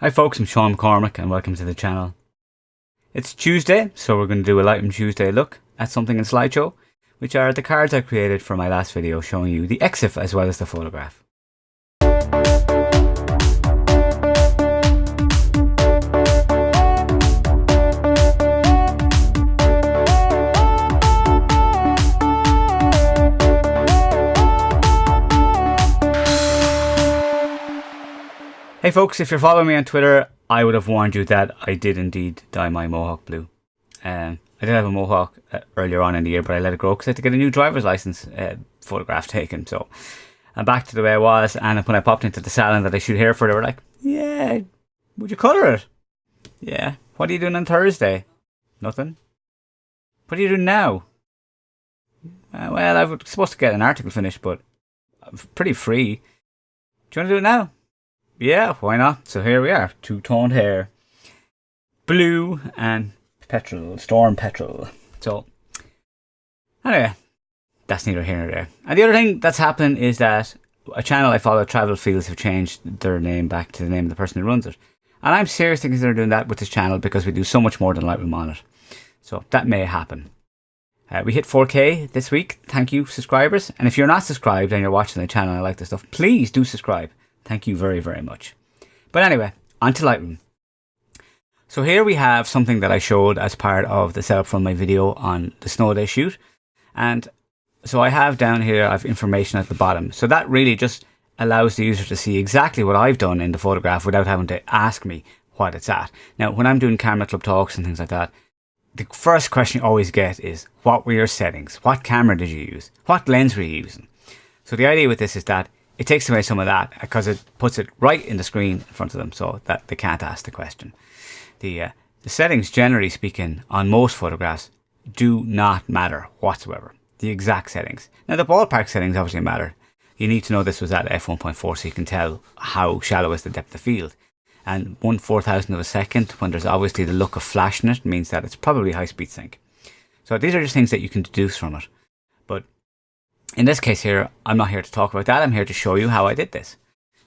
Hi folks, I'm Sean McCormack and welcome to the channel. It's Tuesday, so we're going to do a Lightroom Tuesday look at something in Slideshow, which are the cards I created for my last video showing you the EXIF as well as the photograph. Hey folks, if you're following me on Twitter, I would have warned you that I did indeed dye my mohawk blue. I did have a mohawk earlier on in the year, but I let it grow because I had to get a new driver's license photograph taken. So I'm back to the way I was, and when I popped into the salon that I shoot hair for, they were like, yeah, would you colour it? Yeah. What are you doing on Thursday? Nothing. What are you doing now? Well, I was supposed to get an article finished, but I'm pretty free. Do you want to do it now? Yeah, why not? So here we are, two-toned hair, blue and petrol, storm petrol. So anyway, that's neither here nor there. And the other thing that's happened is that a channel I follow, Travel Fields, have changed their name back to the name of the person who runs it. And I'm seriously considering doing that with this channel because we do so much more than Lightroom on it. So that may happen. We hit 4K this week. Thank you, subscribers. And if you're not subscribed and you're watching the channel and I like this stuff, please do subscribe. Thank you very, very much. But anyway, on to Lightroom. So here we have something that I showed as part of the setup from my video on the snow day shoot. And so I have down here, I have information at the bottom. So that really just allows the user to see exactly what I've done in the photograph without having to ask me what it's at. Now, when I'm doing camera club talks and things like that, the first question you always get is, what were your settings? What camera did you use? What lens were you using? So the idea with this is that it takes away some of that because it puts it right in the screen in front of them so that they can't ask the question. The settings, generally speaking, on most photographs do not matter whatsoever. The exact settings. Now the ballpark settings obviously matter. You need to know this was at f1.4 so you can tell how shallow is the depth of field. And 1/4000th of a second, when there's obviously the look of flash in it, means that it's probably high speed sync. So these are just things that you can deduce from it. But in this case here, I'm not here to talk about that. I'm here to show you how I did this.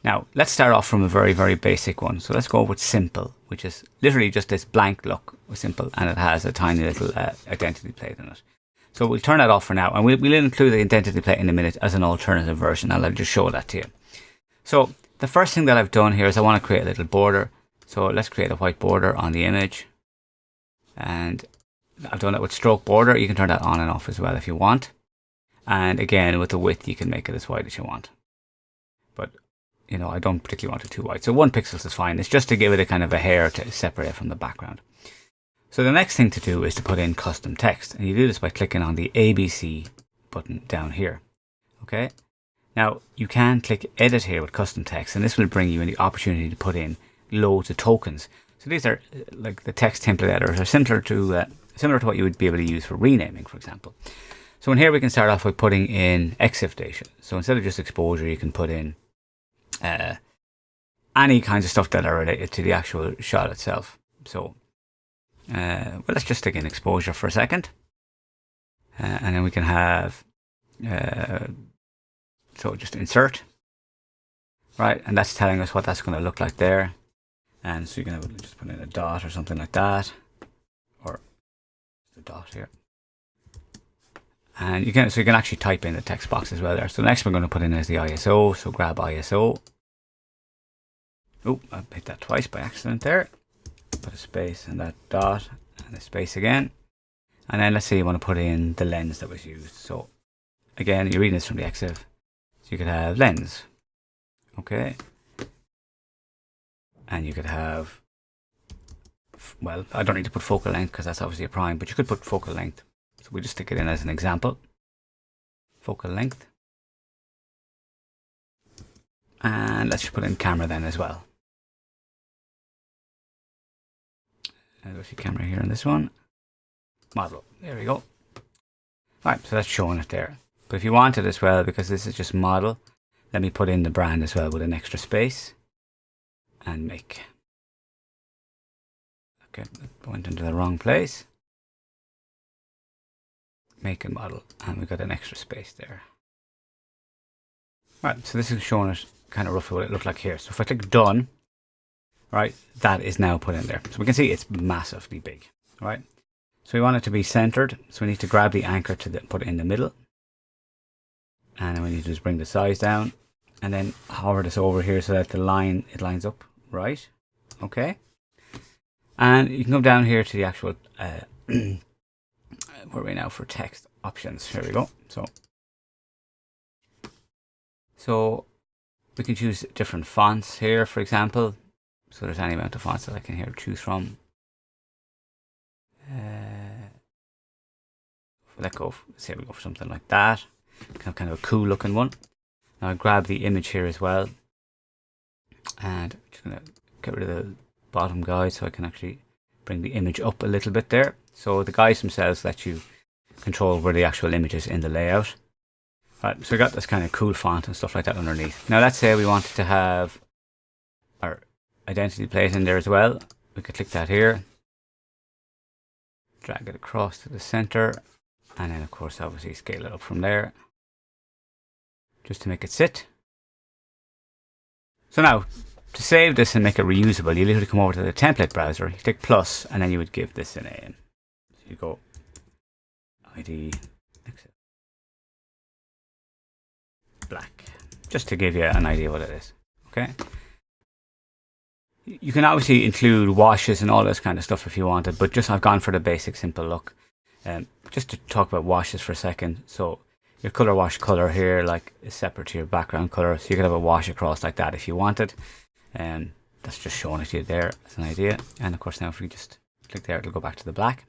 Now, let's start off from a very, very basic one. So let's go with simple, which is literally just this blank look with simple, and it has a tiny little identity plate in it. So we'll turn that off for now, and we'll include the identity plate in a minute as an alternative version, and I'll just show that to you. So the first thing that I've done here is I want to create a little border. So let's create a white border on the image. And I've done that with stroke border. You can turn that on and off as well if you want. And again, with the width, you can make it as wide as you want. But, you know, I don't particularly want it too wide. So 1 pixel is fine. It's just to give it a kind of a hair to separate it from the background. So the next thing to do is to put in custom text. And you do this by clicking on the ABC button down here. Okay. Now, you can click edit here with custom text, and this will bring you in the opportunity to put in loads of tokens. So these are like the text template editors are similar to what you would be able to use for renaming, for example. So in here we can start off by putting in EXIF data. So instead of just exposure, you can put in any kinds of stuff that are related to the actual shot itself. So well, let's just stick in exposure for a second. And then we can have, so just insert, right? And that's telling us what that's going to look like there. And so you can just put in a dot or something like that, or a dot here. And you can actually type in the text box as well there. So the next we're going to put in is the ISO. So grab ISO. Oh, I hit that twice by accident there. Put a space and that dot and a space again. And then let's say you want to put in the lens that was used. So again, you're reading this from the EXIF. So you could have lens. Okay. And you could have, well, I don't need to put focal length because that's obviously a prime, but you could put focal length. So we'll just stick it in as an example. Focal length. And let's just put in camera then as well. And there's your camera here on this one. Model. There we go. Alright, so that's showing it there. But if you want it as well, because this is just model, let me put in the brand as well with an extra space. And make. Okay, that went into the wrong place. Make a model, and we've got an extra space there. Right, so this is showing us kind of roughly what it looked like here. So if I click done, right? That is now put in there. So we can see it's massively big, right? So we want it to be centered. So we need to grab the anchor put it in the middle. And then we need to just bring the size down and then hover this over here so that it lines up, right? Okay. And you can come down here to the actual, where are we now for text options? Here we go. So we can choose different fonts here, for example. So there's any amount of fonts that I can here choose from. Let's say we go for something like that. Kind of a cool looking one. Now I grab the image here as well. And I'm just going to get rid of the bottom guide so I can actually bring the image up a little bit there. So the guides themselves let you control where the actual image is in the layout. Right, so we got this kind of cool font and stuff like that underneath. Now let's say we wanted to have our identity plate in there as well. We could click that here. Drag it across to the center. And then of course obviously scale it up from there. Just to make it sit. So now, to save this and make it reusable, you literally come over to the template browser, you click plus, and then you would give this a name. So you go ID black, just to give you an idea what it is. Okay. You can obviously include washes and all this kind of stuff if you wanted, but just I've gone for the basic simple look. Just to talk about washes for a second. So your color wash color here like is separate to your background color, so you could have a wash across like that if you wanted. That's just showing it to you there as an idea. And of course now if we just click there, it'll go back to the black.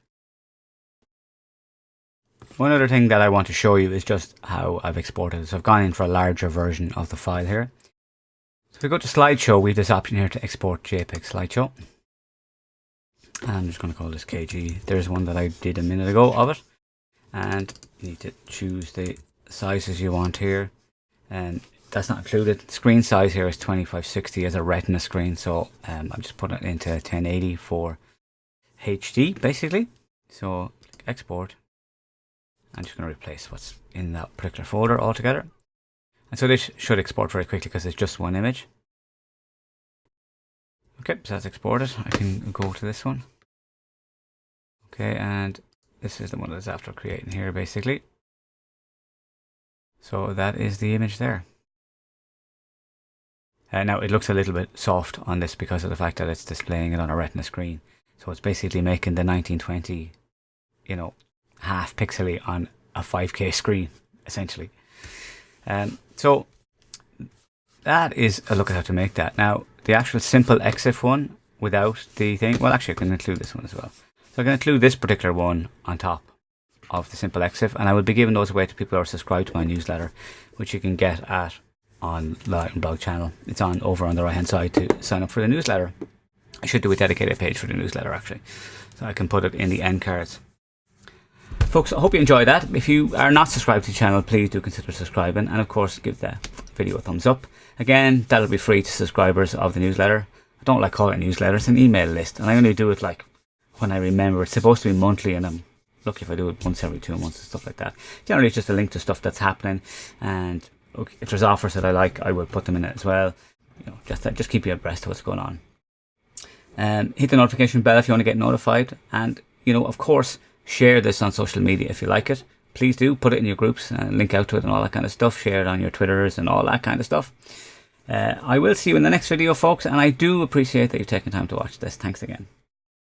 One other thing that I want to show you is just how I've exported it. So I've gone in for a larger version of the file here. So if we go to Slideshow, we have this option here to export JPEG slideshow. And I'm just going to call this KG. There's one that I did a minute ago of it. And you need to choose the sizes you want here. And that's not included. Screen size here is 2560 as a retina screen. So I'm just putting it into 1080 for HD basically. So click export. I'm just going to replace what's in that particular folder altogether. And so this should export very quickly because it's just one image. Okay, so that's exported. I can go to this one. Okay, and this is the one that's after creating here basically. So that is the image there. Now it looks a little bit soft on this because of the fact that it's displaying it on a retina screen. So it's basically making the 1920, half pixely on a 5K screen, essentially. So that is a look at how to make that. Now, the actual simple EXIF one without the thing, well, actually I can include this one as well. So I can include this particular one on top of the simple EXIF, and I will be giving those away to people who are subscribed to my newsletter, which you can get on the Lightroom blog channel. It's over on the right hand side to sign up for the newsletter. I should do a dedicated page for the newsletter actually, so I can put it in the end cards. Folks, I hope you enjoyed that. If you are not subscribed to the channel, please do consider subscribing, and of course give the video a thumbs up. Again, that'll be free to subscribers of the newsletter. I don't like calling it a newsletter, it's an email list, and I only do it like when I remember. It's supposed to be monthly, and I'm lucky if I do it once every 2 months and stuff like that. Generally it's just a link to stuff that's happening, and if there's offers that I like, I will put them in it as well. Just keep you abreast of what's going on. Hit the notification bell if you want to get notified, and of course share this on social media if you like it. Please do put it in your groups and link out to it and all that kind of stuff. Share it on your Twitters and all that kind of stuff. I will see you in the next video, folks, and I do appreciate that you've taken time to watch this. Thanks again.